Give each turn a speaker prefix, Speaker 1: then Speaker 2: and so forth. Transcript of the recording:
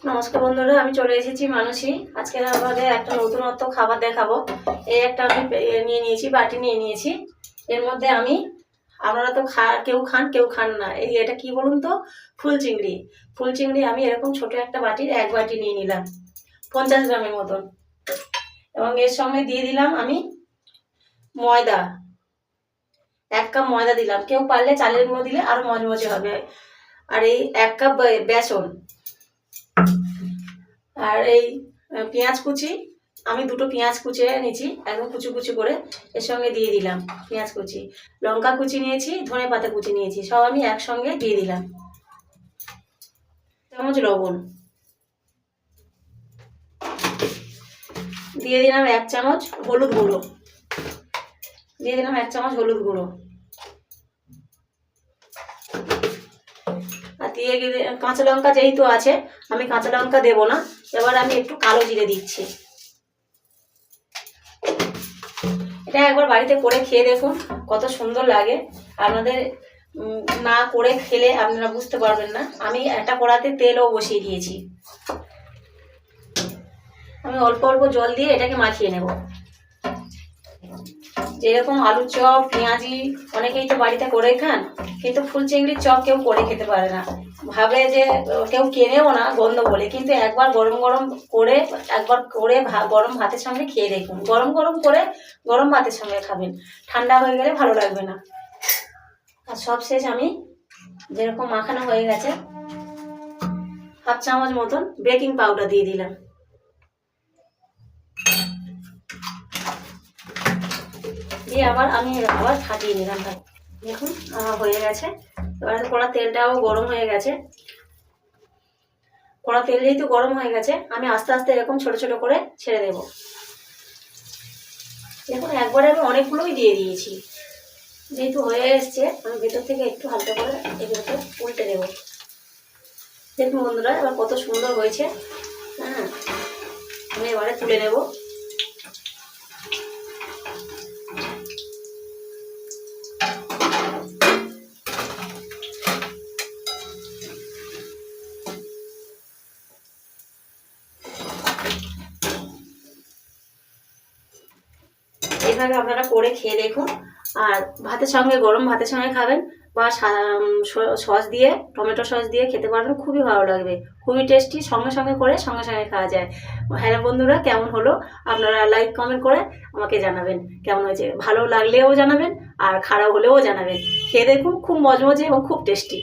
Speaker 1: নমস্কার বন্ধুরা, আমি চলে এসেছি মানসী। আজকে আমাদের একটা নতুনত্ব খাবার দেখাবো। এই একটা আমি নিয়ে নিয়েছি, বাটি নিয়ে নিয়েছি। এর মধ্যে আমি, আপনারা তো কেউ খান না, এটা কি বলুন তো, ফুল চিংড়ি। ফুল চিংড়ি আমি এরকম ছোট একটা বাটির এক বাটি নিয়ে নিলাম, 50 গ্রামের মতন। এবং এর সঙ্গে দিয়ে দিলাম আমি ময়দা, 1 কাপ ময়দা দিলাম। কেউ পারলে চালের গুঁড়ো দিলে আরো মজমজে হবে। আর এই 1 কাপ বেসন, আর এই পেঁয়াজ কুচি, আমি 2টো পেঁয়াজ কুচিয়ে নিয়েছি একদম কুচি কুচি করে, এর সঙ্গে দিয়ে দিলাম পেঁয়াজ কুচি। লঙ্কা কুচি নিয়েছি, ধনে পাতা কুচি নিয়েছি, সব আমি একসঙ্গে দিয়ে দিলাম। চামচ লবণ দিয়ে দিলাম, 1 চামচ হলুদ গুঁড়ো দিয়ে দিলাম, 1 চামচ হলুদ গুঁড়ো। আর দিয়ে কাঁচা লঙ্কা যেহেতু আছে, আমি কাঁচা লঙ্কা দেবো না। এবার আমি একটু কালো জিরে দিচ্ছি। এটা একবার বাড়িতে করে খেয়ে দেখুন, কত সুন্দর লাগে। আপনাদের না করে খেলে আপনারা বুঝতে পারবেন না। আমি একটা কড়াতে তেলও বসিয়ে দিয়েছি। আমি অল্প অল্প জল দিয়ে এটাকে মাখিয়ে নেব। যেরকম আলুর চপ, পেঁয়াজি অনেকেই তো বাড়িতে করে খান, কিন্তু ফুল চিংড়ির চপ কেউ করে খেতে পারে না, ভাবে যে কেউ কেনেও না গন্ধ বলে। কিন্তু একবার গরম গরম করে গরম ভাতের সঙ্গে খেয়ে দেখুন। গরম গরম করে গরম ভাতের সঙ্গে খাবেন, ঠান্ডা হয়ে গেলে ভালো লাগবে না। আর সব শেষ আমি যেরকম মাখানো হয়ে গেছে, 1/2 চামচ মতন বেকিং পাউডার দিয়ে দিলাম। দিয়ে আমি আবার ফাটিয়ে নিলাম। দেখুন আমার হয়ে গেছে। এবার কড়া তেলটাও গরম হয়ে গেছে। কড়া তেল যেহেতু গরম হয়ে গেছে, আমি আস্তে আস্তে এরকম ছোট ছোট করে ছেড়ে দেব। দেখুন একবারে আমি অনেকগুলোই দিয়ে দিয়েছি। যেহেতু হয়ে এসছে, আমি ভেতর থেকে একটু হালকা করে এগুলোকে উল্টে দেবো। দেখুন বন্ধুরা, এবার কত সুন্দর হয়েছে। হ্যাঁ, আমি এবারে তুলে নেব। এইভাবে আপনারা করে খেয়ে দেখুন। আর ভাতের সঙ্গে, গরম ভাতের সঙ্গে খাবেন, বা সস দিয়ে, টমেটো সস দিয়ে খেতে পারবেন, খুবই ভালো লাগবে, খুবই টেস্টি। সঙ্গে সঙ্গে করে সঙ্গে সঙ্গে খাওয়া যায়। হ্যাঁ বন্ধুরা, কেমন হলো আপনারা লাইক কমেন্ট করে আমাকে জানাবেন কেমন হয়েছে। ভালো লাগলেও জানাবেন, আর খারাপ হলেও জানাবেন। খেয়ে দেখুন, খুব মজমজে এবং খুব টেস্টি।